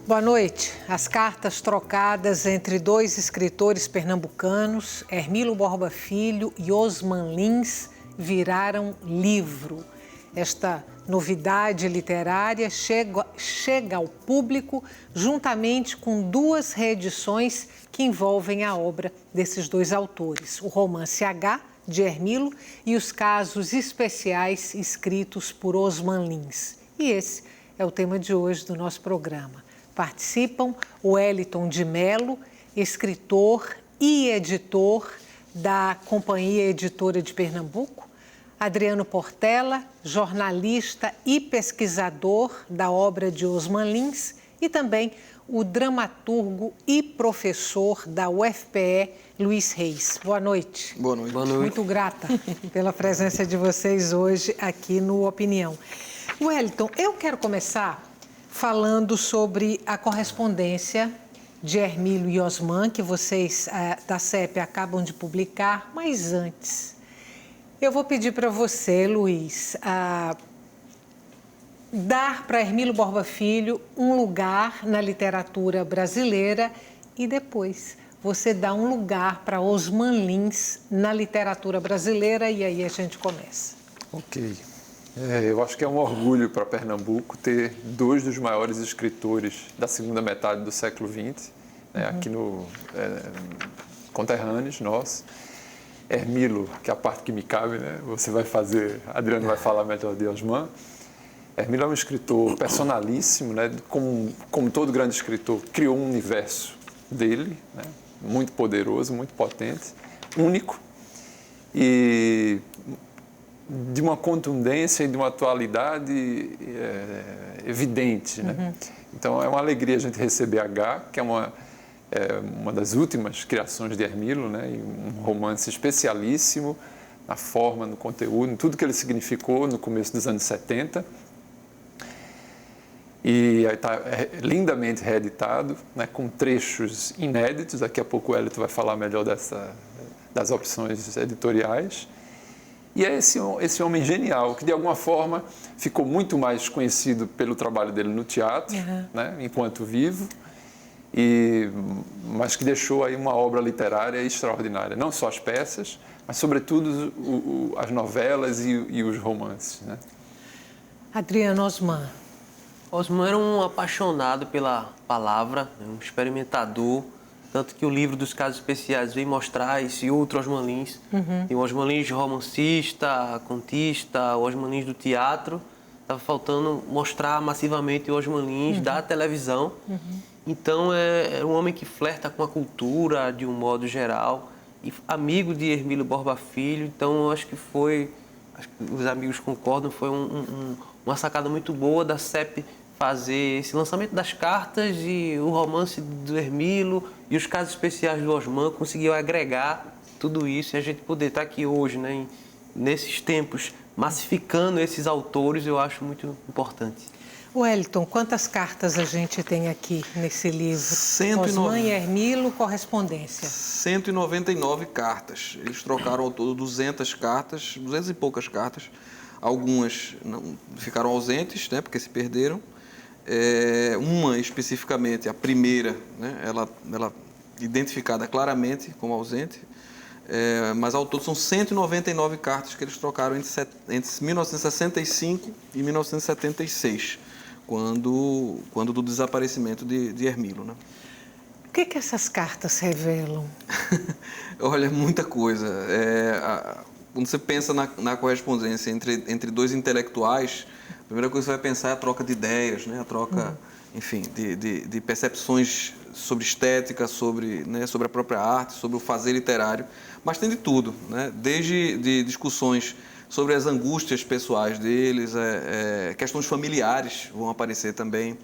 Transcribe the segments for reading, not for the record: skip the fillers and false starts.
Boa noite. As cartas trocadas entre dois escritores pernambucanos, Hermilo Borba Filho e Osman Lins, viraram livro. Esta novidade literária chega ao público juntamente com duas reedições que envolvem a obra desses dois autores. O romance H, de Hermilo, e os casos especiais escritos por Osman Lins. E esse é o tema de hoje do nosso programa. Participam o Wellington de Mello, escritor e editor da Companhia Editora de Pernambuco, Adriano Portela, jornalista e pesquisador da obra de Osman Lins, e também o dramaturgo e professor da UFPE, Luiz Reis. Boa noite. Boa noite. Boa noite. Muito grata pela presença de vocês hoje aqui no Opinião. Wellington, eu quero começar falando sobre a correspondência de Hermilo e Osman, que vocês da CEP acabam de publicar, mas antes, eu vou pedir para você, Luiz, dar para Hermilo Borba Filho um lugar na literatura brasileira e depois você dá um lugar para Osman Lins na literatura brasileira e aí a gente começa. Ok. Eu acho que é um orgulho para Pernambuco ter dois dos maiores escritores da segunda metade do século XX, né, aqui no conterrâneos nossos. Hermilo, que é a parte que me cabe, né? Você vai fazer, Adriano vai falar melhor de Osman. Hermilo é um escritor personalíssimo, né? Como todo grande escritor, criou um universo dele, né? Muito poderoso, muito potente, único e de uma contundência e de uma atualidade evidente, né? Então é uma alegria a gente receber H, que é uma das últimas criações de Hermilo, né? E um romance especialíssimo na forma, no conteúdo, em tudo que ele significou no começo dos anos 70. E está lindamente reeditado, né? Com trechos inéditos. Daqui a pouco o Wellington vai falar melhor das opções editoriais. E é esse homem genial, que de alguma forma ficou muito mais conhecido pelo trabalho dele no teatro, né, enquanto vivo, mas que deixou aí uma obra literária extraordinária. Não só as peças, mas sobretudo as novelas e os romances, né? Adriano, Osman. Osman era um apaixonado pela palavra, um experimentador, tanto que o livro dos casos especiais vem mostrar esse outro Osman Lins. Tem o Osman Lins romancista, contista, o Osman Lins do teatro. Estava faltando mostrar massivamente o Osman Lins da televisão. Então, é um homem que flerta com a cultura de um modo geral. E amigo de Hermilo Borba Filho. Então, eu acho que os amigos concordam, foi uma sacada muito boa da CEP fazer esse lançamento das cartas e o romance do Hermilo e os casos especiais do Osman, conseguiu agregar tudo isso e a gente poder estar aqui hoje, né, nesses tempos, massificando esses autores, eu acho muito importante. Wellington, quantas cartas a gente tem aqui nesse livro? 109... Osman e Hermilo, correspondência. 199 cartas. Eles trocaram ao todo 200 cartas, 200 e poucas cartas. Algumas não ficaram ausentes, né, porque se perderam. Uma especificamente, a primeira, né, ela identificada claramente como ausente, mas ao todo são 199 cartas que eles trocaram entre 1965 e 1976, quando do desaparecimento de Hermilo, né? O que essas cartas revelam? Olha, muita coisa. Quando você pensa na correspondência entre dois intelectuais, a primeira coisa que você vai pensar é a troca de ideias, né? A troca, enfim, de percepções sobre estética, sobre a própria arte, sobre o fazer literário. Mas tem de tudo, né? Desde discussões sobre as angústias pessoais deles, questões familiares vão aparecer também,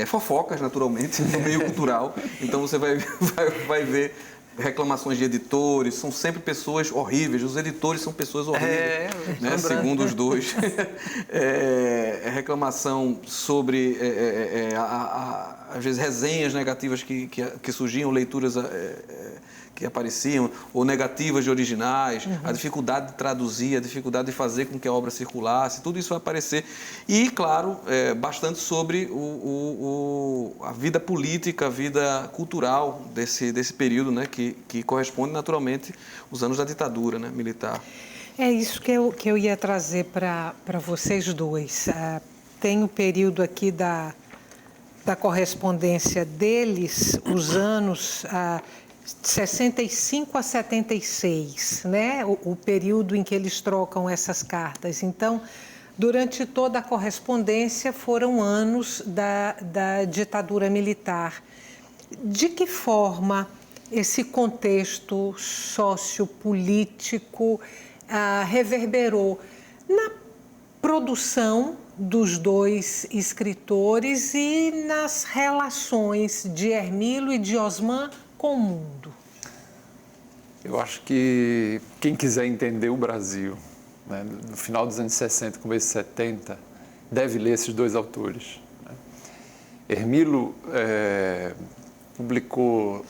fofocas, naturalmente, no meio cultural. Então você vai ver reclamações de editores, são sempre pessoas horríveis, os editores são pessoas horríveis, né? Segundo os dois. Reclamação sobre às vezes, resenhas negativas que surgiam, leituras que apareciam, ou negativas de originais, a dificuldade de traduzir, a dificuldade de fazer com que a obra circulasse, tudo isso vai aparecer. E, claro, bastante sobre a vida política, a vida cultural desse período, né, que corresponde, naturalmente, aos anos da ditadura, né, militar. É isso que eu ia trazer para vocês dois. Tem o período aqui da correspondência deles, os anos 65 a 76, né? O período em que eles trocam essas cartas. Então, durante toda a correspondência foram anos da ditadura militar. De que forma esse contexto sociopolítico reverberou na produção dos dois escritores e nas relações de Hermílio e de Osman com o mundo? Eu acho que quem quiser entender o Brasil, né, no final dos anos 60, começo de 70, deve ler esses dois autores. Né? Hermílio publicou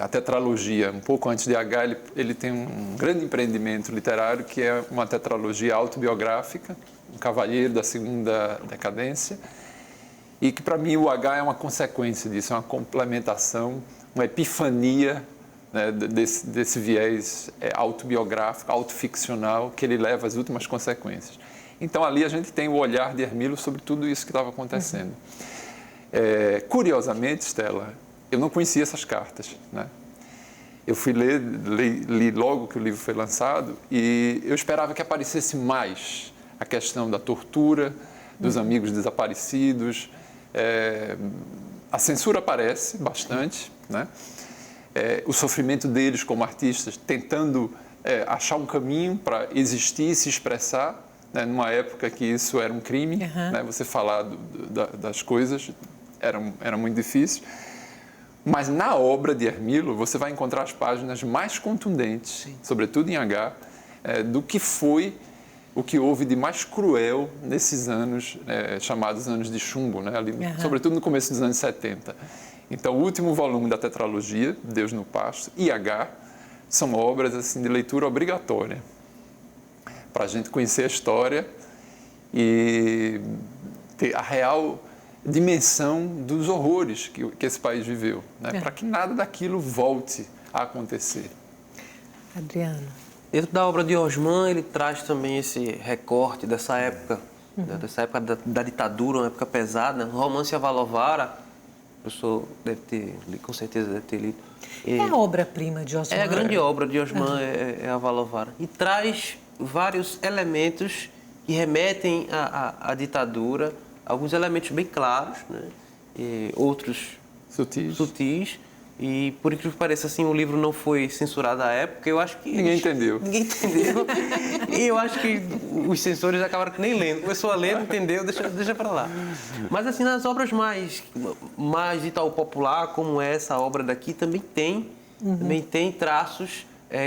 a tetralogia, um pouco antes de H, ele tem um grande empreendimento literário que é uma tetralogia autobiográfica, um cavalheiro da segunda decadência, e que para mim o H é uma consequência disso, é uma complementação, uma epifania, né, desse viés autobiográfico, autoficcional, que ele leva às últimas consequências. Então ali a gente tem o olhar de Hermílio sobre tudo isso que estava acontecendo. Curiosamente, Stella, eu não conhecia essas cartas, né? Eu fui li logo que o livro foi lançado e eu esperava que aparecesse mais a questão da tortura, dos amigos desaparecidos. A censura aparece bastante, né? O sofrimento deles como artistas, tentando achar um caminho para existir e se expressar, né? Numa época que isso era um crime, né? Você falar das coisas era muito difícil. Mas na obra de Hermílio, você vai encontrar as páginas mais contundentes, sim, sobretudo em H, do que foi o que houve de mais cruel nesses anos, chamados anos de chumbo, né? Ali, sobretudo no começo dos anos 70. Então, o último volume da tetralogia, Deus no Pasto, e H, são obras assim, de leitura obrigatória, para a gente conhecer a história e ter a real dimensão dos horrores que esse país viveu, né? Para que nada daquilo volte a acontecer. Adriano. Dentro da obra de Osman, ele traz também esse recorte dessa época, né? Dessa época da ditadura, uma época pesada. O romance Avalovara, o professor deve ter, com certeza deve ter lido. É a obra-prima de Osman. É a grande obra de Osman, é Avalovara. E traz vários elementos que remetem à ditadura, alguns elementos bem claros, né? E outros sutis. E, por incrível que pareça, assim, o livro não foi censurado à época. Eu acho que Ninguém entendeu. E eu acho que os censores acabaram nem lendo. Começou a ler, não entendeu, deixa para lá. Mas, assim, nas obras mais de tal popular, como essa obra daqui, também tem traços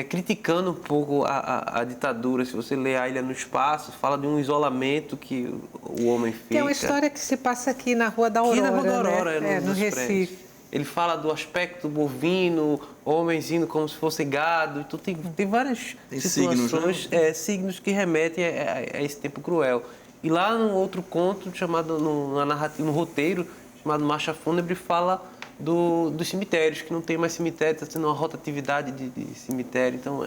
criticando um pouco a ditadura. Se você lê A Ilha no Espaço, fala de um isolamento que o homem fica. Tem uma história que se passa aqui na Rua da Aurora, aqui na Rua da Aurora, né? No Recife. Prédios. Ele fala do aspecto bovino, homens indo como se fosse gado. Então tem várias situações, signos que remetem a esse tempo cruel. E lá num outro conto, chamado no roteiro, chamado Marcha Fúnebre, fala dos cemitérios, que não tem mais cemitério, está tendo uma rotatividade de cemitério. Então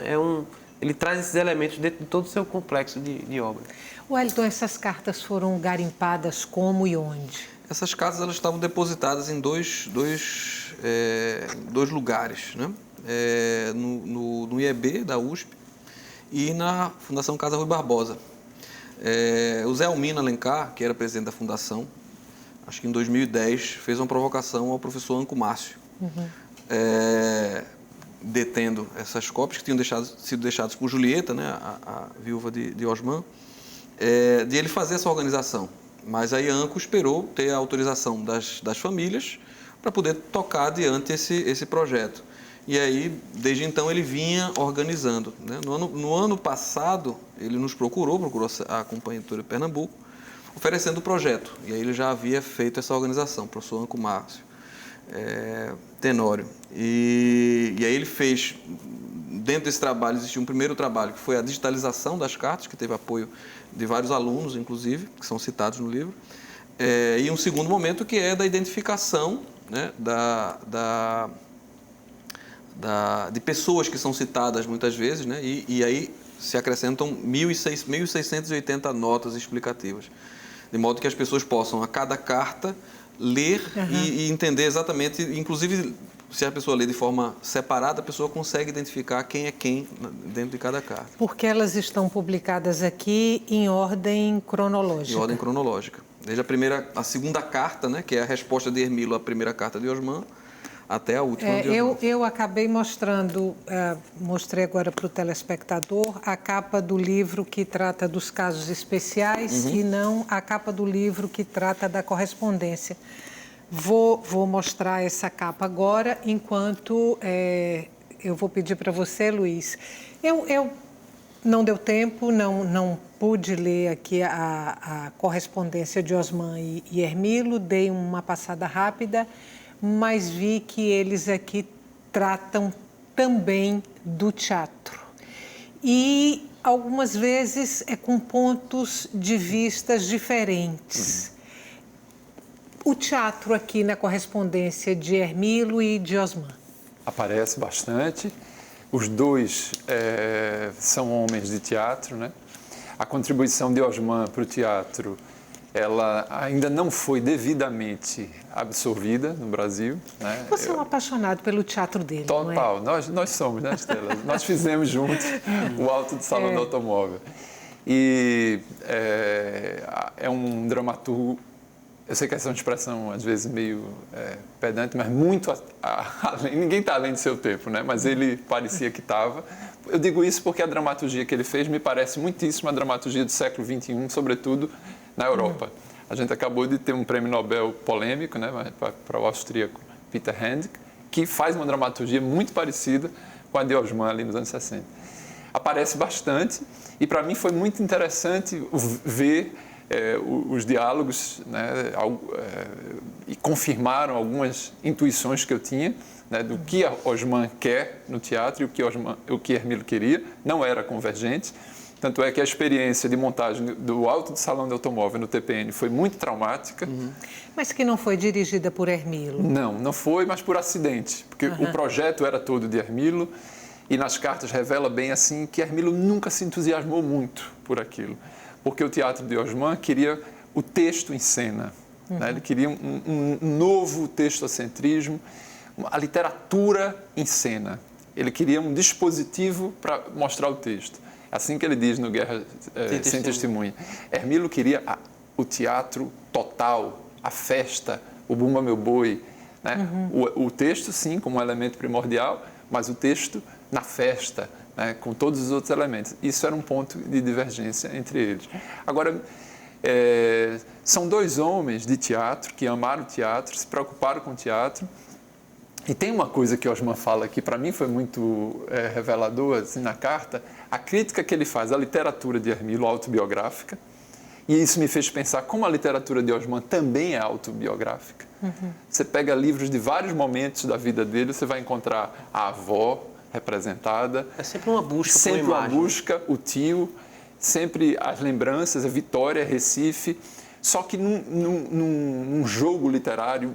ele traz esses elementos dentro de todo o seu complexo de obra. Wellington, essas cartas foram garimpadas como e onde? Essas cartas elas estavam depositadas em dois lugares, né? No IEB da USP e na Fundação Casa Rui Barbosa. O Zé Almino Alencar, que era presidente da fundação, acho que em 2010, fez uma provocação ao professor Anco Márcio, detendo essas cópias que tinham sido deixadas por Julieta, né, a viúva de Osman, de ele fazer essa organização. Mas aí Anco esperou ter a autorização das famílias para poder tocar adiante esse projeto. E aí, desde então, ele vinha organizando, né? No ano passado, ele nos procurou a Companhia Editora de Pernambuco, oferecendo o projeto. E aí ele já havia feito essa organização, o professor Anco Márcio Tenório. E aí ele fez, dentro desse trabalho, existiu um primeiro trabalho, que foi a digitalização das cartas, que teve apoio de vários alunos, inclusive, que são citados no livro. E um segundo momento, que é da identificação, né, de pessoas que são citadas muitas vezes, né, e aí se acrescentam 1.680 notas explicativas, de modo que as pessoas possam, a cada carta, ler e entender exatamente, inclusive, se a pessoa lê de forma separada, a pessoa consegue identificar quem é quem dentro de cada carta. Porque elas estão publicadas aqui em ordem cronológica. Em ordem cronológica. Desde a segunda carta, né, que é a resposta de Hermílio à primeira carta de Osman, até a última de Osman. Eu acabei mostrei agora para o telespectador a capa do livro que trata dos casos especiais e não a capa do livro que trata da correspondência. Vou mostrar essa capa agora, enquanto eu vou pedir para você, Luiz. Eu não deu tempo, não pude ler aqui a correspondência de Osman e Hermílio, dei uma passada rápida, mas vi que eles aqui tratam também do teatro. E algumas vezes com pontos de vistas diferentes. O teatro aqui na correspondência de Hermílio e de Osman? Aparece bastante. Os dois são homens de teatro, né? A contribuição de Osman para o teatro, ela ainda não foi devidamente absorvida no Brasil, né? Você é um apaixonado pelo teatro dele, total, não é? Nós somos, né, Estela? Nós fizemos juntos o Alto do Salão do Automóvel. E é um dramaturgo, eu sei que essa é uma expressão às vezes meio pedante, mas muito além, ninguém está além do seu tempo, né? Mas ele parecia que estava. Eu digo isso porque a dramaturgia que ele fez me parece muitíssimo a dramaturgia do século XXI, sobretudo na Europa. A gente acabou de ter um prêmio Nobel polêmico, né, para o austríaco Peter Handke, que faz uma dramaturgia muito parecida com a de Osman ali nos anos 60. Aparece bastante e para mim foi muito interessante ver os diálogos, né, e confirmaram algumas intuições que eu tinha, né, do que Osman quer no teatro e o que Hermílio queria. Não era convergente. Tanto é que a experiência de montagem do Alto do Salão de Automóvel no TPN foi muito traumática. Mas que não foi dirigida por Hermílio? Não foi, mas por acidente. Porque o projeto era todo de Hermílio e nas cartas revela bem assim que Hermílio nunca se entusiasmou muito por aquilo. Porque o teatro de Osman queria o texto em cena. Né? Ele queria um novo textocentrismo, a literatura em cena. Ele queria um dispositivo para mostrar o texto. Assim que ele diz no Guerra Sem Testemunha. Hermílio queria o teatro total, a festa, o Bumba Meu Boi. Né? O texto, sim, como um elemento primordial, mas o texto na festa, né? Com todos os outros elementos. Isso era um ponto de divergência entre eles. Agora, são dois homens de teatro que amaram o teatro, se preocuparam com o teatro. E tem uma coisa que Osman fala que para mim foi muito revelador assim, na carta, a crítica que ele faz à literatura de Hermílio autobiográfica, e isso me fez pensar como a literatura de Osman também é autobiográfica. Você pega livros de vários momentos da vida dele, você vai encontrar a avó representada. É sempre uma busca por sempre uma uma busca, o tio, sempre as lembranças, a Vitória, Recife, só que num jogo literário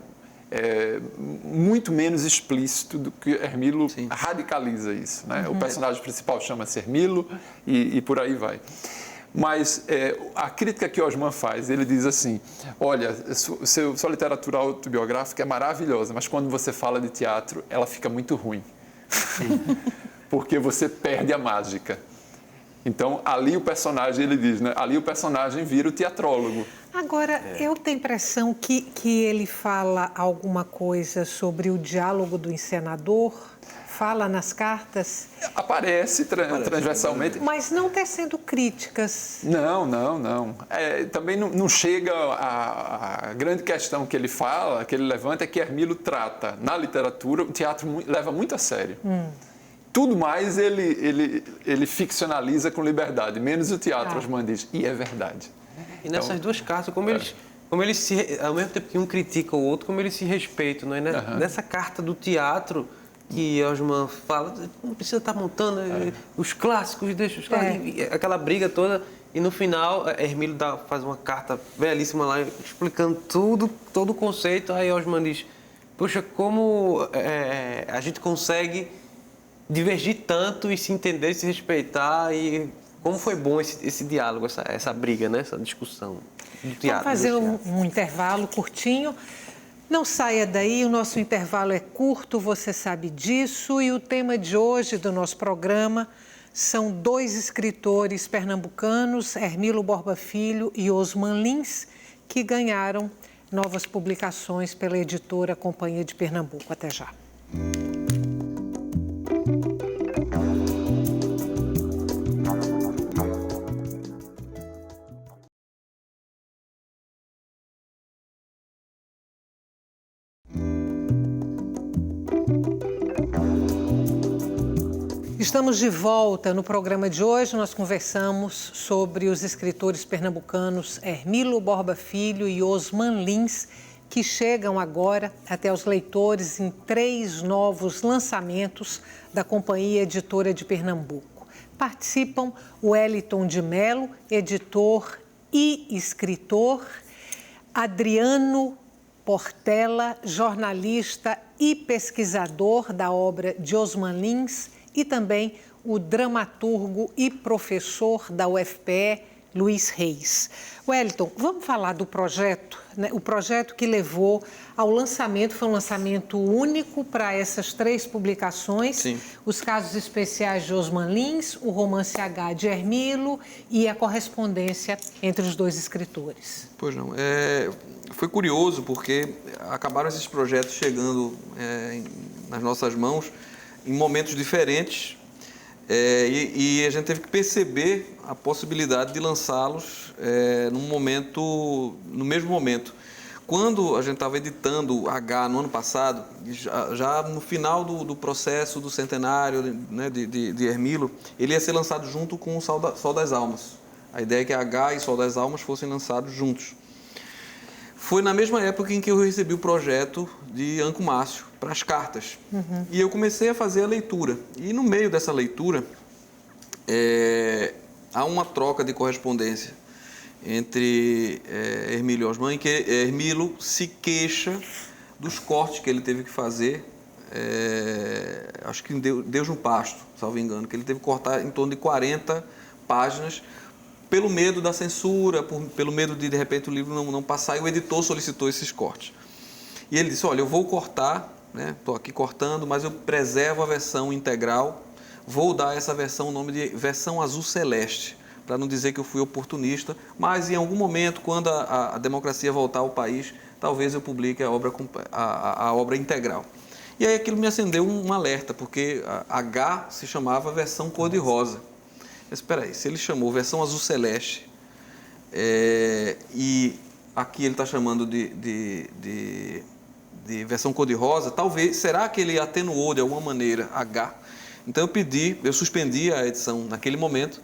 muito menos explícito do que Hermílio radicaliza isso. Né? O personagem principal chama-se Hermílio e por aí vai. Mas a crítica que Osman faz, ele diz assim, olha, sua literatura autobiográfica é maravilhosa, mas quando você fala de teatro, ela fica muito ruim. Porque você perde a mágica. Então, ali o personagem, ele diz, né? Ali o personagem vira o teatrólogo. Agora, eu tenho a impressão que ele fala alguma coisa sobre o diálogo do encenador, fala nas cartas. Aparece transversalmente. Mas não tecendo críticas. Não. Também não chega a grande questão que ele fala, que ele levanta, é que Hermílio trata, na literatura, o teatro leva muito a sério. Tudo mais ele ficcionaliza com liberdade, menos o teatro, Osman diz. E é verdade. E nessas duas cartas, como eles se, ao mesmo tempo que um critica o outro, como eles se respeitam, não é? Nessa carta do teatro que Osman fala, não precisa estar montando os clássicos, deixa os clássicos, aquela briga toda. E no final, Hermílio faz uma carta belíssima lá, explicando todo o conceito. Aí Osman diz, poxa, como a gente consegue divergir tanto e se entender, se respeitar, e como foi bom esse diálogo, essa briga, né? Essa discussão do teatro. Vamos fazer um intervalo curtinho. Não saia daí, o nosso intervalo é curto, você sabe disso. E o tema de hoje do nosso programa são dois escritores pernambucanos, Hermílio Borba Filho e Osman Lins, que ganharam novas publicações pela editora Companhia de Pernambuco. Até já. Estamos de volta. No programa de hoje, nós conversamos sobre os escritores pernambucanos Hermílio Borba Filho e Osman Lins, que chegam agora até os leitores em 3 novos lançamentos da Companhia Editora de Pernambuco. Participam o Wellington de Mello, editor e escritor, Adriano Portela, jornalista e pesquisador da obra de Osman Lins, e também o dramaturgo e professor da UFPE, Luiz Reis. Wellington, vamos falar do projeto, né? O projeto que levou ao lançamento, foi um lançamento único para essas 3 publicações. Sim. Os casos especiais de Osman Lins, o romance H de Hermílio e a correspondência entre os 2 escritores. Pois não. Foi curioso porque acabaram esses projetos chegando nas nossas mãos em momentos diferentes, e a gente teve que perceber a possibilidade de lançá-los no mesmo momento. Quando a gente estava editando H no ano passado, já no final do processo do centenário, né, de Hermílio, ele ia ser lançado junto com o Sol das Almas. A ideia é que H e Sol das Almas fossem lançados juntos. Foi na mesma época em que eu recebi o projeto de Anco Márcio para as cartas. E eu comecei a fazer a leitura. E no meio dessa leitura, há uma troca de correspondência entre Hermílio e Osman, em que Hermílio se queixa dos cortes que ele teve que fazer, acho que em Deus no Pasto, salvo engano, que ele teve que cortar em torno de 40 páginas, pelo medo da censura, pelo medo de repente o livro não passar, e o editor solicitou esses cortes. E ele disse, olha, eu vou cortar, estou aqui cortando, mas eu preservo a versão integral, vou dar a essa versão o nome de versão azul celeste, para não dizer que eu fui oportunista, mas em algum momento, quando a democracia voltar ao país, talvez eu publique a obra integral. E aí aquilo me acendeu um alerta, porque a H se chamava versão cor-de-rosa. Mas espera aí, se ele chamou versão azul celeste, e aqui ele está chamando de versão cor-de-rosa, talvez, será que ele atenuou de alguma maneira H? Então eu suspendi a edição naquele momento.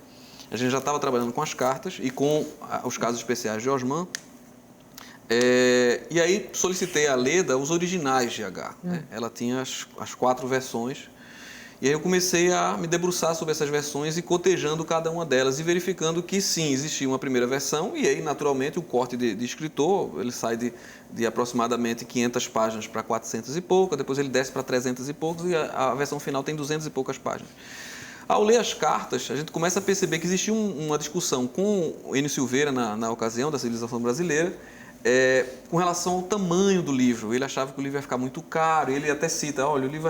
A gente já estava trabalhando com as cartas e com os casos especiais de Osman. E aí solicitei à Leda os originais de H. Né? Ela tinha as 4 versões. E aí eu comecei a me debruçar sobre essas versões e cotejando cada uma delas e verificando que sim, existia uma primeira versão, e aí naturalmente o corte de escritor, ele sai de aproximadamente 500 páginas para 400 e poucas, depois ele desce para 300 e poucos, e a versão final tem 200 e poucas páginas. Ao ler as cartas, a gente começa a perceber que existia uma discussão com o Enio Silveira na ocasião da civilização brasileira, com relação ao tamanho do livro. Ele achava que o livro ia ficar muito caro, ele até cita, olha, o livro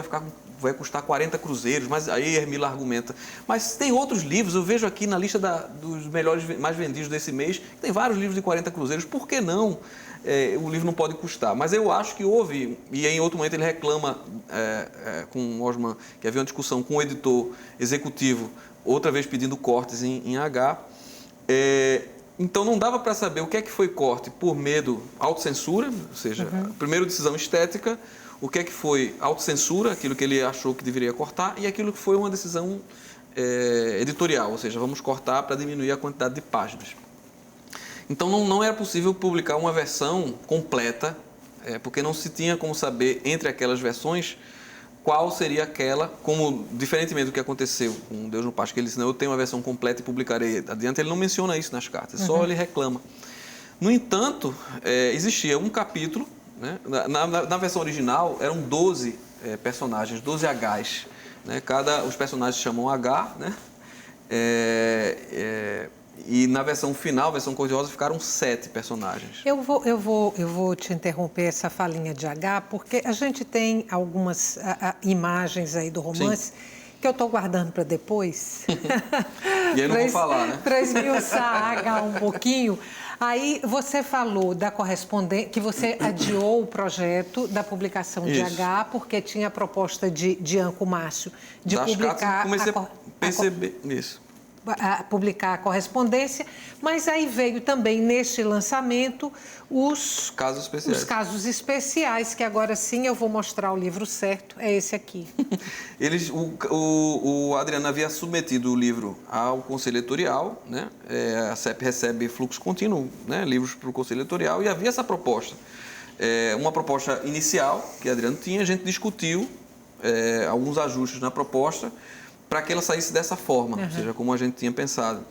vai custar 40 cruzeiros, mas aí Hermílio argumenta. Mas tem outros livros, eu vejo aqui na lista dos melhores, mais vendidos desse mês, tem vários livros de 40 cruzeiros, por que não? O livro não pode custar. Mas eu acho que houve, e em outro momento ele reclama com o Osman, que havia uma discussão com o editor executivo, outra vez pedindo cortes em H. Então não dava para saber o que é que foi corte por medo, autocensura, ou seja, primeiro decisão estética, o que é que foi autocensura, aquilo que ele achou que deveria cortar, e aquilo que foi uma decisão editorial, ou seja, vamos cortar para diminuir a quantidade de páginas. Então não era possível publicar uma versão completa, porque não se tinha como saber entre aquelas versões qual seria aquela, como diferentemente do que aconteceu com Deus no Pasto, que ele disse, não, eu tenho uma versão completa e publicarei adiante, ele não menciona isso nas cartas, só ele reclama. No entanto, existia um capítulo, né? Na versão original eram 12 personagens, 12 Hs, né? Os personagens chamam H, né? E na versão final, versão cor-de-rosa, ficaram 7 personagens. Eu vou te interromper essa falinha de H, porque a gente tem algumas imagens aí do romance. Sim. Que eu estou guardando para depois. E aí não vou falar, né? Para esmiuçar H um pouquinho. Aí você falou da correspondência, que você adiou o projeto da publicação de H, porque tinha a proposta de Anco Márcio de das publicar... Cartas, comecei a perceber isso. A publicar a correspondência, mas aí veio também neste lançamento os casos especiais, que agora sim eu vou mostrar o livro certo, é esse aqui. O Adriano havia submetido o livro ao Conselho Editorial, né? A CEP recebe fluxo contínuo, né? Livros para o Conselho Editorial, e havia essa proposta. Uma proposta inicial que Adriano tinha, a gente discutiu alguns ajustes na proposta, para que ela saísse dessa forma, ou seja, como a gente tinha pensado.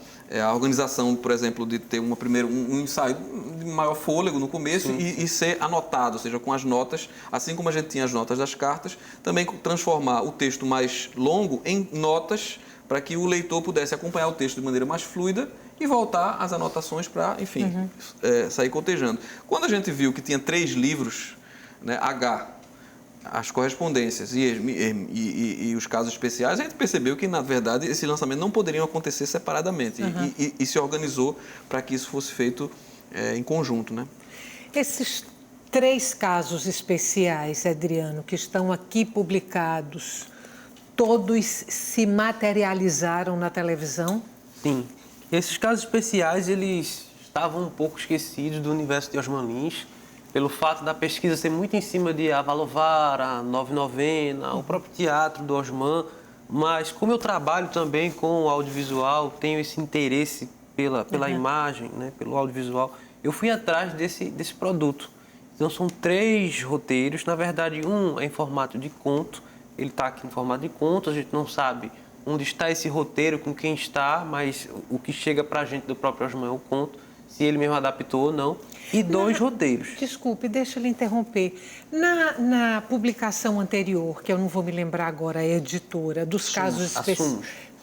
A organização, por exemplo, de ter um ensaio de maior fôlego no começo e ser anotado, ou seja, com as notas, assim como a gente tinha as notas das cartas, também transformar o texto mais longo em notas para que o leitor pudesse acompanhar o texto de maneira mais fluida e voltar às anotações para, enfim, sair cotejando. Quando a gente viu que tinha 3 livros, né, H, as correspondências e os casos especiais, a gente percebeu que, na verdade, esse lançamento não poderiam acontecer separadamente e se organizou para que isso fosse feito em conjunto, né? Esses 3 casos especiais, Adriano, que estão aqui publicados, todos se materializaram na televisão? Sim. Esses casos especiais, eles estavam um pouco esquecidos do universo de Osman Lins, pelo fato da pesquisa ser muito em cima de Avalovara, Nove Novena, o próprio teatro do Osman, mas como eu trabalho também com o audiovisual, tenho esse interesse pela imagem, né, pelo audiovisual, eu fui atrás desse produto. Então são 3 roteiros, na verdade um é em formato de conto, ele está aqui em formato de conto, a gente não sabe onde está esse roteiro, com quem está, mas o que chega para a gente do próprio Osman é o conto, se ele mesmo adaptou ou não. E 2 roteiros. Desculpe, deixa eu lhe interromper. Na publicação anterior, que eu não vou me lembrar agora, a editora, dos casos especiais.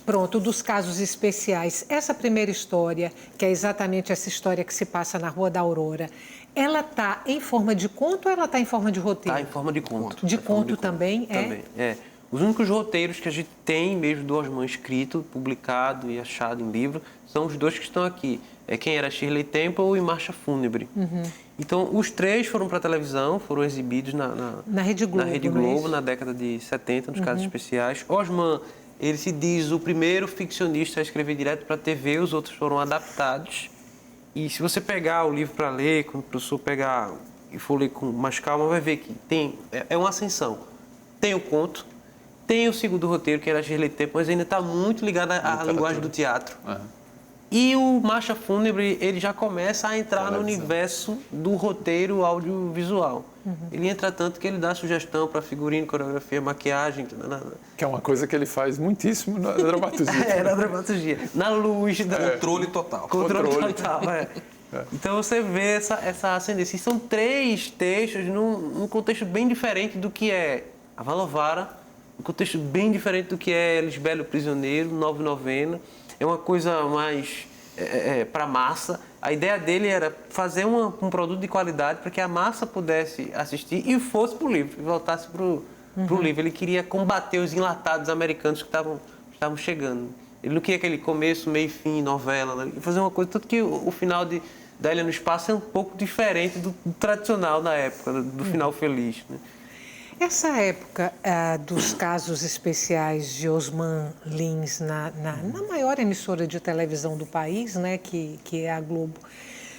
Pronto, dos casos especiais. Essa primeira história, que é exatamente essa história que se passa na Rua da Aurora, ela está em forma de conto ou ela está em forma de roteiro? Está em forma de conto. De conto também, Também, Os únicos roteiros que a gente tem mesmo do Osman escrito, publicado e achado em livro, são os 2 que estão aqui. Quem era Shirley Temple e Marcha Fúnebre. Então, os 3 foram para a televisão, foram exibidos na Rede Globo, na década de 70, nos casos especiais. Osman, ele se diz o primeiro ficcionista a escrever direto para a TV, os outros foram adaptados. E se você pegar o livro para ler, quando o professor pegar e for ler com mais calma, vai ver que é uma ascensão. Tem o conto, tem o segundo roteiro, que era Shirley Temple, mas ainda está muito ligado à linguagem do teatro. E o Marcha Fúnebre, ele já começa a entrar no universo do roteiro audiovisual. Ele entra tanto que ele dá sugestão para figurino, coreografia, maquiagem. Que é uma coisa que ele faz muitíssimo na dramaturgia. Na dramaturgia. Na luz. Controle total. Controle total, Então você vê essa ascendência. E são 3 textos num contexto bem diferente do que é Avalovara, um contexto bem diferente do que é Lisbela o Prisioneiro, Nove Novena. É uma coisa mais para massa. A ideia dele era fazer um produto de qualidade para que a massa pudesse assistir e fosse para o livro, e voltasse para o livro. Ele queria combater os enlatados americanos que estavam chegando. Ele não queria aquele começo, meio e fim, novela. Né? Ele queria fazer uma coisa, tanto que o final da Ilha no Espaço é um pouco diferente do tradicional da época, do final feliz. Né? Essa época dos casos especiais de Osman Lins na maior emissora de televisão do país, né, que é a Globo,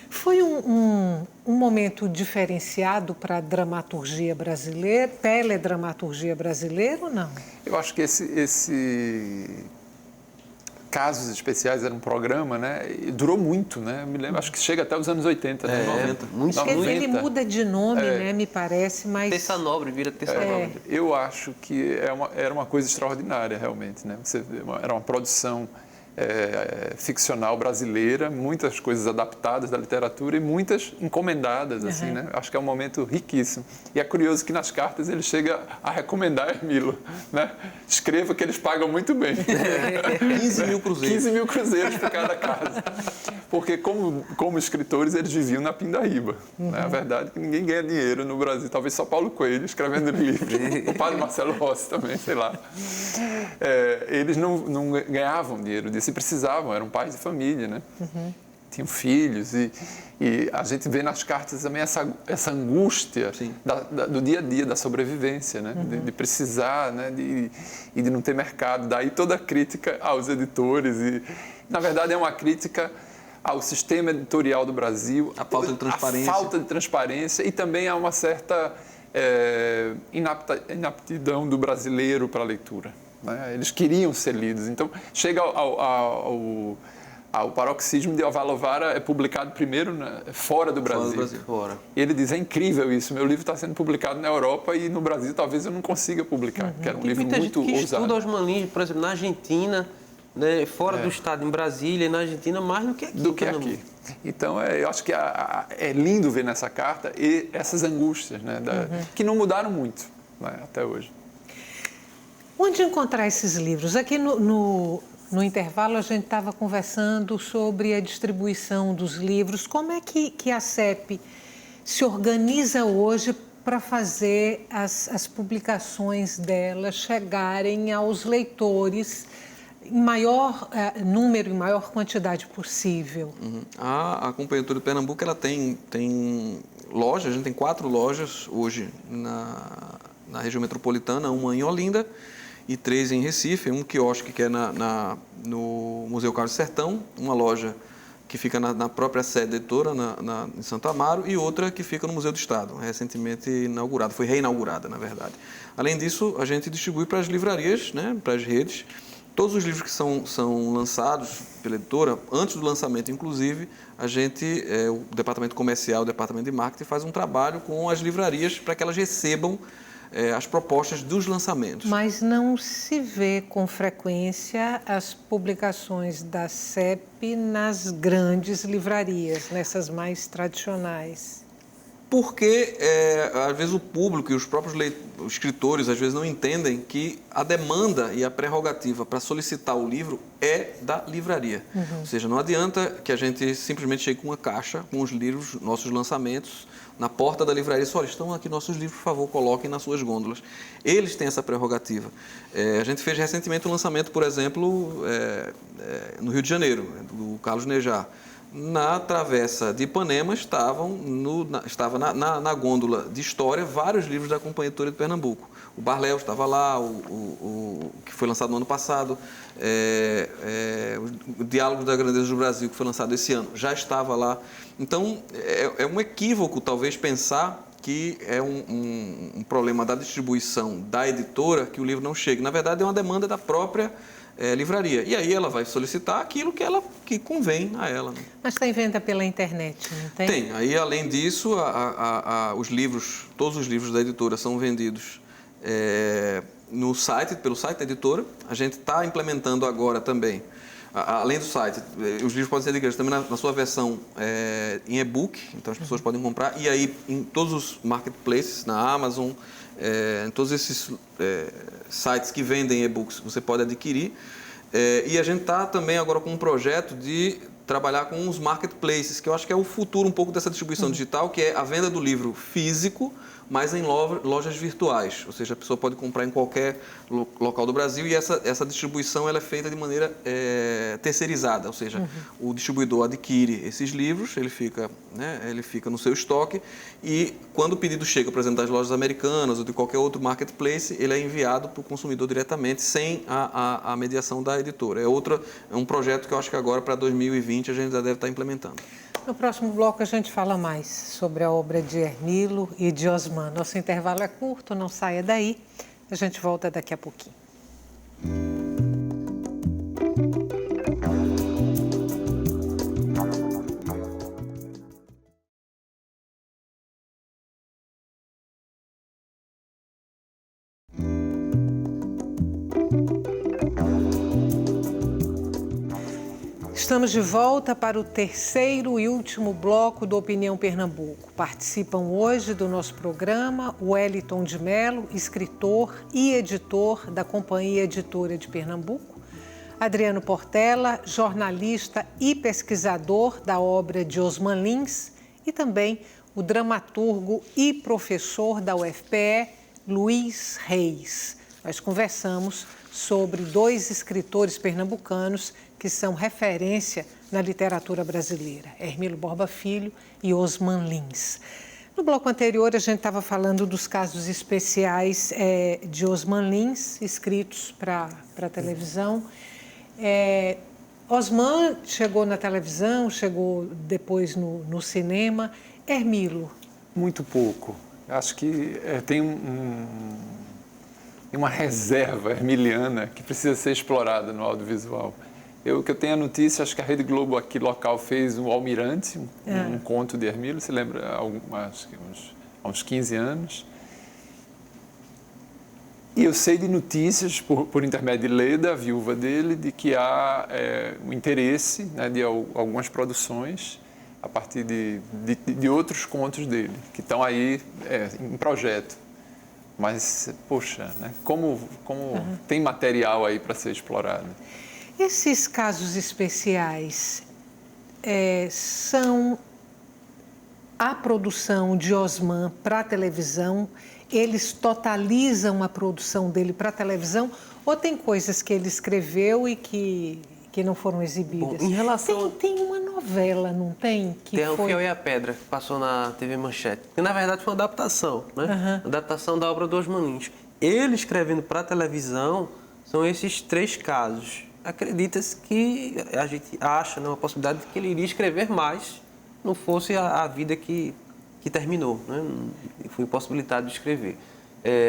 foi um momento diferenciado para a dramaturgia brasileira, teledramaturgia brasileira ou não? Eu acho que Casos Especiais era um programa, né? E durou muito, né? Eu me lembro, acho que chega até os anos 80, né? 90. Muito. Ele muda de nome, né? Me parece, mas... Terça Nobre, vira Terça Nobre. Eu acho que era uma coisa extraordinária, realmente, né? Era uma produção ficcional brasileira, muitas coisas adaptadas da literatura e muitas encomendadas, assim, né? Acho que é um momento riquíssimo. E é curioso que nas cartas ele chega a recomendar Hermilo, né? Escreva que eles pagam muito bem. 15 mil cruzeiros. 15 mil cruzeiros por cada casa. Porque como escritores eles viviam na pindaíba. Né? A verdade é que ninguém ganha dinheiro no Brasil. Talvez só Paulo Coelho escrevendo livro. O padre Marcelo Rossi também, sei lá. Eles não ganhavam dinheiro disso e precisavam, eram pais de família, né? Tinham filhos e a gente vê nas cartas também essa angústia do dia a dia, da sobrevivência, né? De precisar, né? E de não ter mercado. Daí toda a crítica aos editores e, na verdade, é uma crítica ao sistema editorial do Brasil, a falta de transparência. A falta de transparência e também há uma certa inaptidão do brasileiro para a leitura. Né? Eles queriam ser lidos. Então, chega ao paroxismo de Alvalovara é publicado primeiro fora do Brasil. Fora. Ele diz, é incrível isso, meu livro está sendo publicado na Europa e no Brasil talvez eu não consiga publicar, que era um livro muito gente que ousado. estuda Osman Lins, por exemplo, na Argentina, né, fora do estado, em Brasília, na Argentina, mais do que aqui. Do que aqui. Então, eu acho que é lindo ver nessa carta essas angústias, né, que não mudaram muito, né, até hoje. Onde encontrar esses livros? Aqui no intervalo a gente estava conversando sobre a distribuição dos livros. Como é que a CEP se organiza hoje para fazer as publicações dela chegarem aos leitores em maior número, em maior quantidade possível? A Companhia de Pernambuco ela tem lojas, a gente tem 4 lojas hoje na região metropolitana, uma em Olinda e 3 em Recife, um quiosque que é no Museu Carlos Sertão, uma loja que fica na própria sede da editora, em Santo Amaro, e outra que fica no Museu do Estado, recentemente inaugurada, foi reinaugurada, na verdade. Além disso, a gente distribui para as livrarias, né, para as redes. Todos os livros que são lançados pela editora, antes do lançamento, inclusive, a gente, o departamento comercial, o departamento de marketing, faz um trabalho com as livrarias para que elas recebam as propostas dos lançamentos. Mas não se vê com frequência as publicações da CEP nas grandes livrarias, nessas mais tradicionais. Porque, às vezes, o público e os próprios escritores, às vezes, não entendem que a demanda e a prerrogativa para solicitar o livro é da livraria. Ou seja, não adianta que a gente simplesmente chegue com uma caixa, com os livros, nossos lançamentos, na porta da livraria, olha, estão aqui nossos livros, por favor, coloquem nas suas gôndolas. Eles têm essa prerrogativa. A gente fez recentemente um lançamento, por exemplo, no Rio de Janeiro, do Carlos Nejar. Na travessa de Ipanema estava na gôndola de história vários livros da Companhia Editora de Pernambuco. O Barléu estava lá, o que foi lançado no ano passado, o Diálogo da Grandeza do Brasil, que foi lançado esse ano, já estava lá. Então, é um equívoco, talvez, pensar que é um problema da distribuição da editora que o livro não chegue. Na verdade, é uma demanda da própria livraria. E aí ela vai solicitar aquilo que convém a ela. Né? Mas está em venda pela internet, não tem? Tem. Aí, além disso, os livros, todos os livros da editora são vendidos no site, pelo site da editora. A gente está implementando agora também, além do site, os livros podem ser adquiridos também na sua versão em e-book, então as pessoas podem comprar. E aí, em todos os marketplaces, na Amazon, em todos esses sites que vendem e-books, você pode adquirir. E a gente está também agora com um projeto de trabalhar com os marketplaces, que eu acho que é o futuro um pouco dessa distribuição digital, que é a venda do livro físico, mas em lojas virtuais. Ou seja, a pessoa pode comprar em qualquer local do Brasil e essa distribuição ela é feita de maneira terceirizada. Ou seja, o distribuidor adquire esses livros, ele fica no seu estoque e quando o pedido chega, por exemplo, das lojas americanas ou de qualquer outro marketplace, ele é enviado para o consumidor diretamente, sem a mediação da editora. É um projeto que eu acho que agora, para 2020, a gente já deve estar implementando. No próximo bloco a gente fala mais sobre a obra de Hermilo e de Osman. Nosso intervalo é curto, não saia daí. A gente volta daqui a pouquinho. Estamos de volta para o terceiro e último bloco do Opinião Pernambuco. Participam hoje do nosso programa o Wellington de Mello, escritor e editor da Companhia Editora de Pernambuco, Adriano Portela, jornalista e pesquisador da obra de Osman Lins, e também o dramaturgo e professor da UFPE, Luiz Reis. Nós conversamos sobre dois escritores pernambucanos que são referência na literatura brasileira, Hermílio Borba Filho e Osman Lins. No bloco anterior, a gente estava falando dos casos especiais de Osman Lins, escritos para a televisão. Osman chegou na televisão, chegou depois no cinema. Hermílio? Muito pouco. Acho que tem uma reserva hermiliana que precisa ser explorada no audiovisual. Que eu tenho a notícia, acho que a Rede Globo aqui local fez o Almirante, um conto de Hermílio, você lembra? Há uns 15 anos. E eu sei de notícias, por intermédio de Leda, a viúva dele, de que há um interesse, né, de algumas produções a partir de outros contos dele, que estão aí em projeto. Mas, poxa, né, como tem material aí para ser explorado. Esses casos especiais são a produção de Osman para a televisão? Eles totalizam a produção dele para a televisão? Ou tem coisas que ele escreveu e que não foram exibidas? Bom, em relação... Tem uma novela, não tem? Tem o Fiel e a Pedra, que passou na TV Manchete. Que, na verdade, foi uma adaptação, né? Adaptação da obra do Osman Lins. Ele escrevendo para a televisão, são esses 3 casos. Acredita-se que a gente acha, né, uma possibilidade de que ele iria escrever mais, não fosse a vida que terminou, né? Foi impossibilitado de escrever.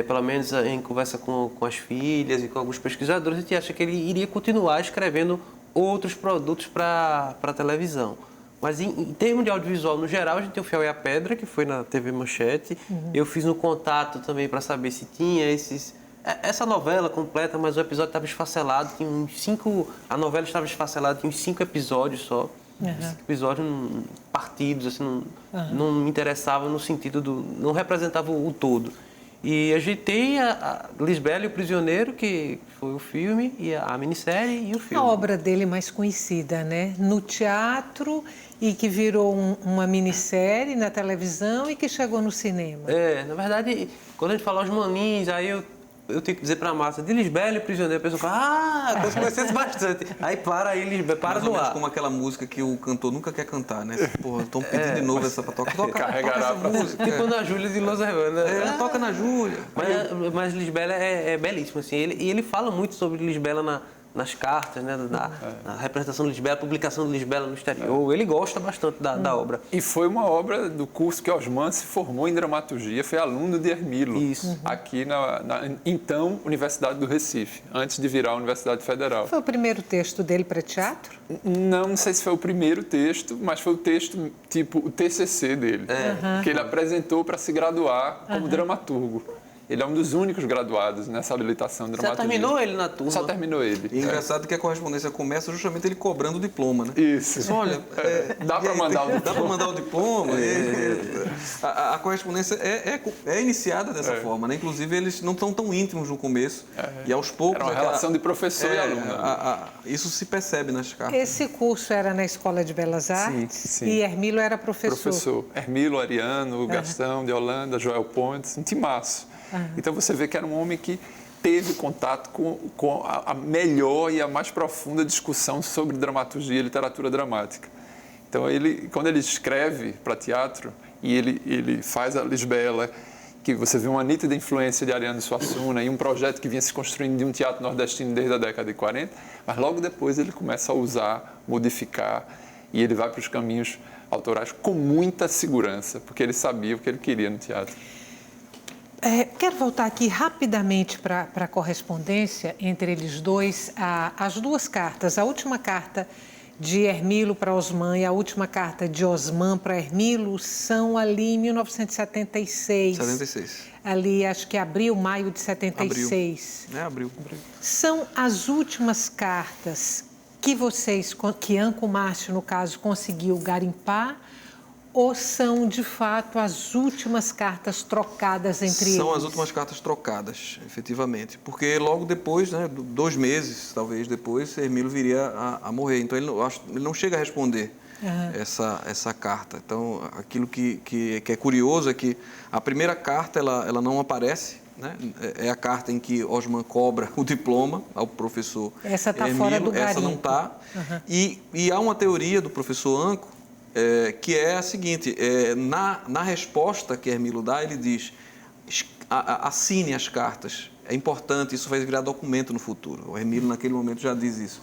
Pelo menos em conversa com as filhas e com alguns pesquisadores, a gente acha que ele iria continuar escrevendo outros produtos para a televisão. Mas em termos de audiovisual, no geral, a gente tem o Fiel e a Pedra, que foi na TV Manchete. Eu fiz um contato também para saber se tinha essa novela completa, mas o episódio estava esfacelado, tinha a novela estava esfacelada, tinha uns 5 episódios só. 5 episódios partidos, assim, não me interessava no sentido não representava o todo. E a gente tem a Lisbela e o Prisioneiro, que foi o filme, e a minissérie e o filme. A obra dele mais conhecida, né? No teatro, e que virou uma minissérie na televisão e que chegou no cinema. Na verdade, quando a gente fala Osman Lins, aí eu tenho que dizer para a massa, de Lisbela e o Prisioneiro, a pessoa fala, eu conheço bastante. Aí para aí, Lisbela, para no ar. Como aquela música que o cantor nunca quer cantar, né? Porra, estão pedindo de novo essa para tocar. Toca essa música. Tipo na Júlia de Los Hermanos. Toca na Júlia. Mas Lisbela é belíssimo, assim. Ele fala muito sobre Lisbela nas cartas, né, na representação de Lisbela, a publicação de Lisbela no exterior. Ele gosta bastante da obra. E foi uma obra do curso que Osman se formou em dramaturgia, foi aluno de Hermílio, aqui na então Universidade do Recife, antes de virar a Universidade Federal. Foi o primeiro texto dele para teatro? Não sei se foi o primeiro texto, mas foi o texto, tipo, o TCC dele, que ele apresentou para se graduar como dramaturgo. Ele é um dos únicos graduados nessa habilitação de dramaturgia. Só terminou ele na turma? Só terminou ele. E é engraçado que a correspondência começa justamente ele cobrando o diploma, né? Isso. Olha, dá para mandar o diploma. Dá para mandar o diploma. A correspondência é iniciada dessa forma, né? Inclusive, eles não estão tão íntimos no começo. E aos poucos... Era uma relação de professor e aluno. Isso se percebe nas cartas. Esse curso era na Escola de Belas Artes? Sim. E Hermílio era professor? Professor. Hermílio, Ariano, Gastão de Holanda, Joel Pontes, um timaço. Então você vê que era um homem que teve contato com a melhor e a mais profunda discussão sobre dramaturgia e literatura dramática. Então quando ele escreve para teatro e ele faz a Lisbela, que você vê uma nítida influência de Ariano Suassuna e um projeto que vinha se construindo de um teatro nordestino desde a década de 40, mas logo depois ele começa a usar, modificar e ele vai para os caminhos autorais com muita segurança, porque ele sabia o que ele queria no teatro. Quero voltar aqui rapidamente para a correspondência entre eles dois. As duas cartas. A última carta de Hermílio para Osman e a última carta de Osman para Hermílio são ali em 1976. 76. Ali, acho que abril, maio de 76. Abril. São as últimas cartas que vocês, que Anco Márcio, no caso, conseguiu garimpar, ou são, de fato, as últimas cartas trocadas entre eles? São as últimas cartas trocadas, efetivamente. Porque logo depois, 2 meses, talvez depois, Hermílio viria a morrer. Então, ele não chega a responder essa carta. Então, aquilo que é curioso é que a primeira carta, ela não aparece, né? É a carta em que Osman cobra o diploma ao professor Hermílio. Essa está fora do garimpo. Essa não está. E há uma teoria do professor Anco, que é a seguinte, na resposta que Hermílio dá, ele diz, assine as cartas, é importante, isso vai virar documento no futuro. O Hermílio, naquele momento, já diz isso.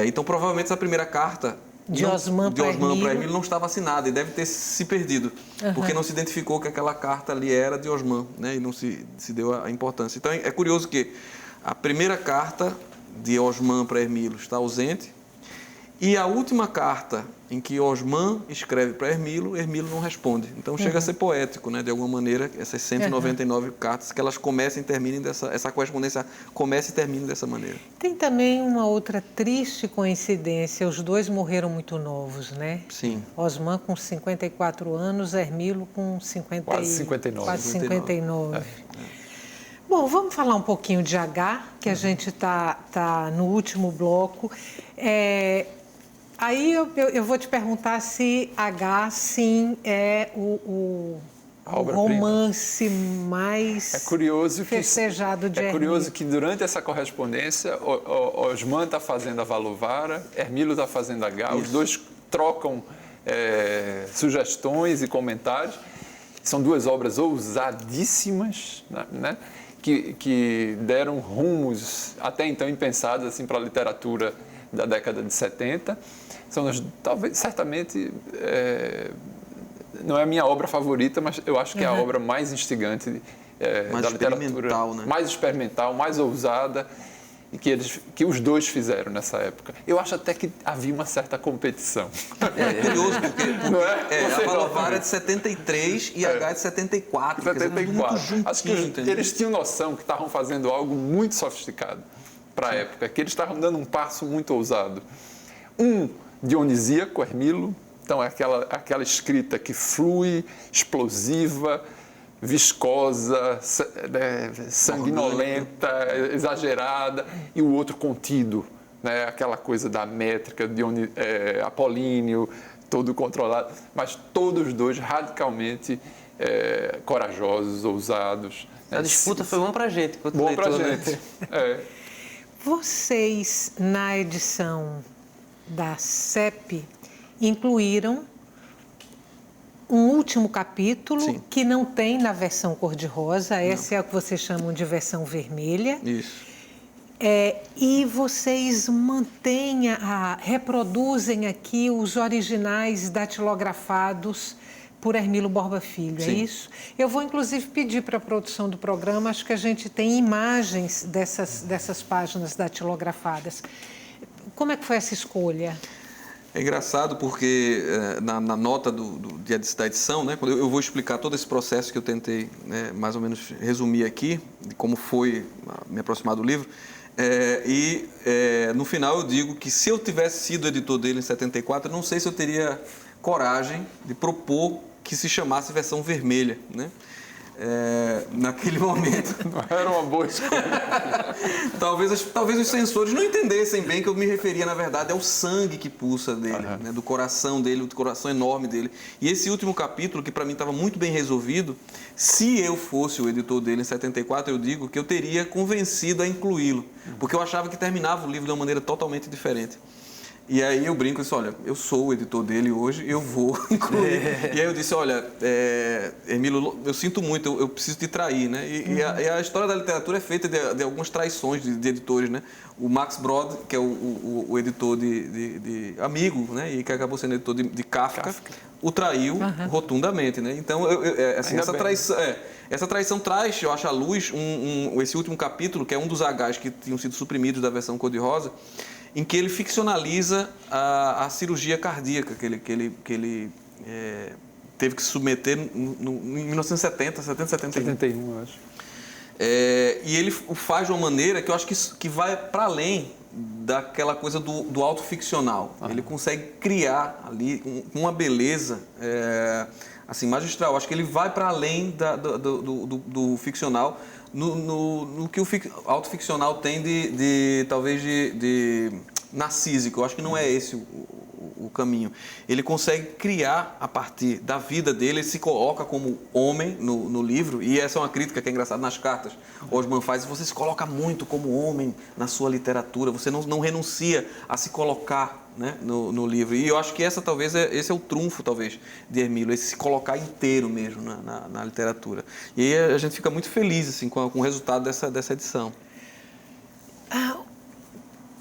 Então, provavelmente, essa primeira carta de Osman para Hermílio não estava assinada e deve ter se perdido, porque não se identificou que aquela carta ali era de Osman, né? E não se deu a importância. Então, é curioso que a primeira carta de Osman para Hermílio está ausente, e a última carta em que Osman escreve para Hermílio não responde. Então chega a ser poético, né? De alguma maneira, essas 199 cartas, que elas começam e terminem essa correspondência começa e termina dessa maneira. Tem também uma outra triste coincidência, os dois morreram muito novos, né? Sim. Osman com 54 anos, Hermílio com Quase 59. Quase 59. Bom, vamos falar um pouquinho de H, que a gente está no último bloco. Aí eu vou te perguntar se H, sim, é o romance mais festejado de Hermílio. É curioso que durante essa correspondência, Osman está fazendo a Valovara, Hermílio está fazendo H, os dois trocam sugestões e comentários. São 2 obras ousadíssimas, né? Que deram rumos até então impensados assim, para a literatura da década de 70. Talvez, certamente, não é a minha obra favorita, mas eu acho que é a obra mais instigante da literatura, né? mais experimental, mais ousada, e que os dois fizeram nessa época. Eu acho até que havia uma certa competição. É curioso, porque não é? A Valovara é de 73 e H é de 74. 74. Dizer, acho que eles tinham noção que estavam fazendo algo muito sofisticado para a época, que eles estavam dando um passo muito ousado. Dionisíaco, Hermílio, então é aquela escrita que flui, explosiva, viscosa, sanguinolenta, exagerada, e o outro contido, né? Aquela coisa da métrica, Apolíneo, todo controlado, mas todos os dois radicalmente corajosos, ousados. A disputa foi bom para a gente. Bom para a gente. Vocês, na edição da CEP, incluíram um último capítulo que não tem na versão cor-de-rosa, essa é a que vocês chamam de versão vermelha. Isso. E vocês reproduzem aqui os originais datilografados por Hermílio Borba Filho, é isso? Eu vou, inclusive, pedir para a produção do programa, acho que a gente tem imagens dessas páginas datilografadas. Como é que foi essa escolha? É engraçado porque na nota da edição, né, quando eu vou explicar todo esse processo que eu tentei, né, mais ou menos resumir aqui, de como foi me aproximar do livro, no final eu digo que se eu tivesse sido editor dele em 74, eu não sei se eu teria coragem de propor que se chamasse versão vermelha, né? Naquele momento. Não era uma boa escolha. talvez os censores não entendessem bem que eu me referia, na verdade, ao sangue que pulsa dele, né, do coração dele, do coração enorme dele. E esse último capítulo, que para mim estava muito bem resolvido, se eu fosse o editor dele em 74, eu digo que eu teria convencido a incluí-lo, porque eu achava que terminava o livro de uma maneira totalmente diferente. E aí eu brinco e disse, olha, eu sou o editor dele hoje, eu vou incluir. E aí eu disse, olha, Hermílio, eu sinto muito, eu preciso te trair, né? E a história da literatura é feita de algumas traições de editores, né? O Max Brod, que é o editor de Amigo, né? E que acabou sendo editor de Kafka, o traiu rotundamente, né? Então, assim, essa traição traz, eu acho, à luz esse último capítulo, que é um dos Hs que tinham sido suprimidos da versão cor-de-rosa, em que ele ficcionaliza a cirurgia cardíaca que ele teve que se submeter em 1970, 71. 71, eu acho. E ele o faz de uma maneira que eu acho que vai para além daquela coisa do autoficcional. Ele consegue criar ali uma beleza assim, magistral. Eu acho que ele vai para além do ficcional no que o autoficcional tem talvez de narcísico. Eu acho que não é esse o caminho. Ele consegue criar a partir da vida dele, ele se coloca como homem no livro, e essa é uma crítica que é engraçada nas cartas. Osman faz, você se coloca muito como homem na sua literatura, você não renuncia a se colocar, né, no livro. E eu acho que esse é o trunfo, talvez, de Hermílio, esse se colocar inteiro mesmo na literatura. E aí a gente fica muito feliz assim, com o resultado dessa edição.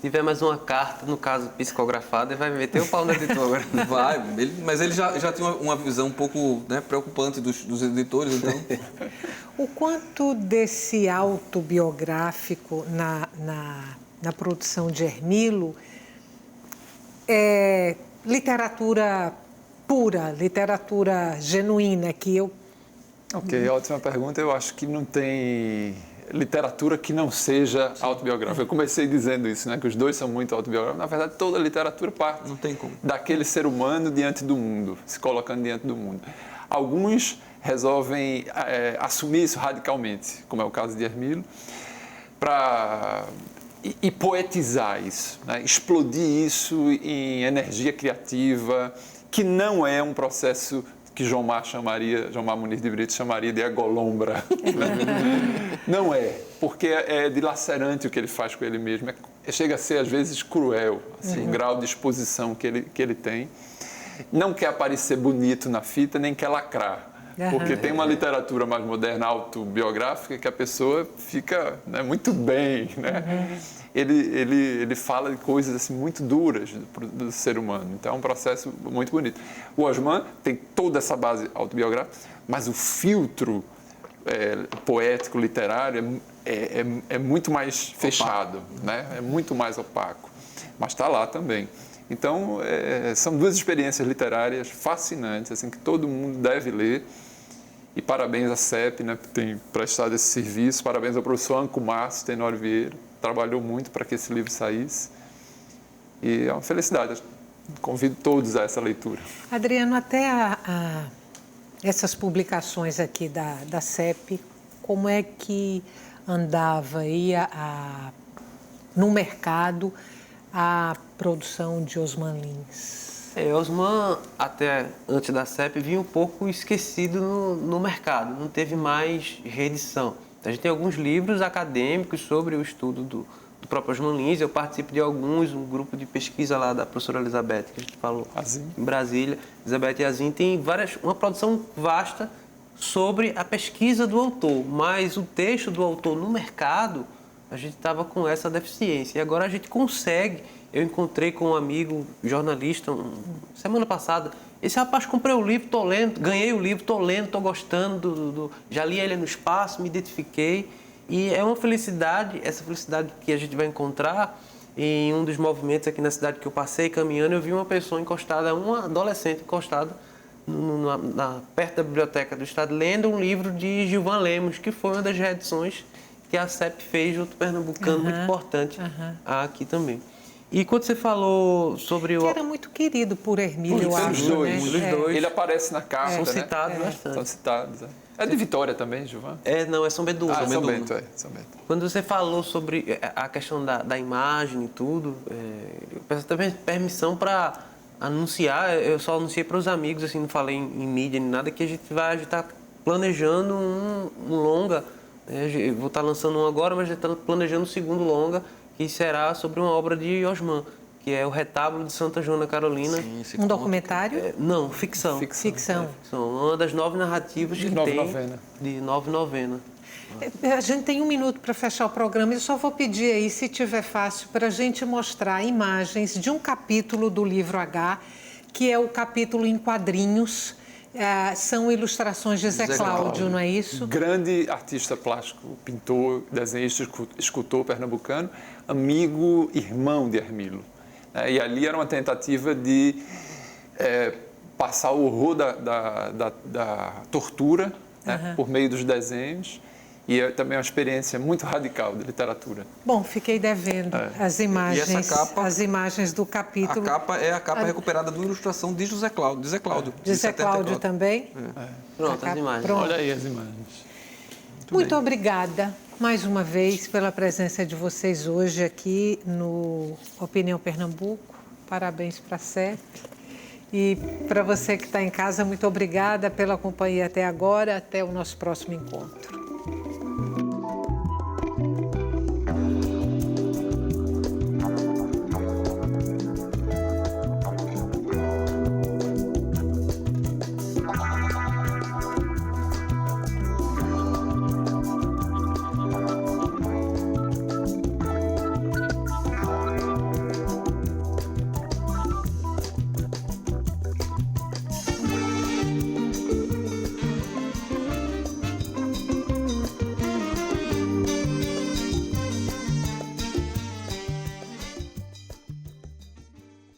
Se tiver mais uma carta, no caso psicografada, ele vai meter o pau no editor agora. Mas ele já tinha uma visão um pouco, né, preocupante dos editores, então... O quanto desse autobiográfico na produção de Hermílio é literatura pura, literatura genuína, que eu... Ok, ótima pergunta. Eu acho que não tem literatura que não seja autobiográfica. Eu comecei dizendo isso, né, que os dois são muito autobiográficos. Na verdade, toda literatura parte não tem como. Daquele ser humano diante do mundo, se colocando diante do mundo. Alguns resolvem assumir isso radicalmente, como é o caso de Hermílio, e poetizar isso, né? Explodir isso em energia criativa, que não é um processo que João Mar Muniz de Brito chamaria de egolombra. Não é, porque é dilacerante o que ele faz com ele mesmo. Chega a ser, às vezes, cruel, assim, o grau de exposição que ele tem. Não quer aparecer bonito na fita, nem quer lacrar. Porque tem uma literatura mais moderna, autobiográfica, que a pessoa fica, né, muito bem, né? Ele fala de coisas assim, muito duras do ser humano. Então é um processo muito bonito. O Osman tem toda essa base autobiográfica, mas o filtro poético, literário é muito mais fechado, né? É muito mais opaco. Mas está lá também. Então, são duas experiências literárias fascinantes, assim, que todo mundo deve ler. E parabéns à CEP, né, por ter prestado esse serviço. Parabéns ao professor Anco Márcio Tenório Vieira, trabalhou muito para que esse livro saísse. E é uma felicidade. Convido todos a essa leitura. Adriano, até essas publicações aqui da CEP, como é que andava aí no mercado a produção de Osman Lins? Osman, até antes da CEP, vinha um pouco esquecido no mercado, não teve mais reedição. A gente tem alguns livros acadêmicos sobre o estudo do próprio Osman Lins, eu participo de alguns, um grupo de pesquisa lá da professora Elizabeth, que a gente falou em Brasília. Elizabeth Yazin tem uma produção vasta sobre a pesquisa do autor, mas o texto do autor no mercado, a gente estava com essa deficiência. E agora a gente consegue. Eu encontrei com um amigo jornalista semana passada. Esse rapaz, comprei o livro, estou lendo, ganhei o livro, estou lendo, estou gostando, já li ele no espaço, me identifiquei. E é uma felicidade, essa felicidade que a gente vai encontrar em um dos movimentos aqui na cidade que eu passei, caminhando, eu vi uma pessoa encostada, uma adolescente encostada perto da biblioteca do estado, lendo um livro de Gilvan Lemos, que foi uma das reedições que a CEP fez junto pernambucano, muito importante aqui também. E quando você falou sobre que era muito querido por Hermílio, eu acho, os dois. né? Os dois. Ele aparece na capa, São né? citados bastante. São citados. É de Vitória também, Gilvan? Não, é São Bento. São Bento. Quando você falou sobre a questão da imagem e tudo, eu peço também permissão para anunciar. Eu só anunciei para os amigos, assim, não falei em mídia nem nada, que a gente está planejando um longa. Eu vou estar lançando um agora, mas já está planejando um segundo longa, que será sobre uma obra de Osman, que é o Retábulo de Santa Joana Carolina. Sim, um documentário? Não, ficção. Uma das 9 narrativas que tem de 9 novena. A gente tem 1 minuto para fechar o programa. Eu só vou pedir aí, se tiver fácil, para a gente mostrar imagens de um capítulo do livro H, que é o capítulo em quadrinhos, são ilustrações de Zé Cláudio, não é isso? Grande artista plástico, pintor, desenhista, escultor pernambucano, amigo, irmão de Hermílio. E ali era uma tentativa de passar o horror da tortura, né, por meio dos desenhos. E é também uma experiência muito radical de literatura. Bom, fiquei devendo as imagens, E essa capa, as imagens do capítulo. A capa é a capa recuperada de uma ilustração de José Cláudio, de Zé Cláudio. De Zé Cláudio também? Pronto, as imagens. Pronto. Olha aí as imagens. Muito obrigada, mais uma vez, pela presença de vocês hoje aqui no Opinião Pernambuco. Parabéns para a CEP. E para você que está em casa, muito obrigada pela companhia até agora. Até o nosso próximo encontro.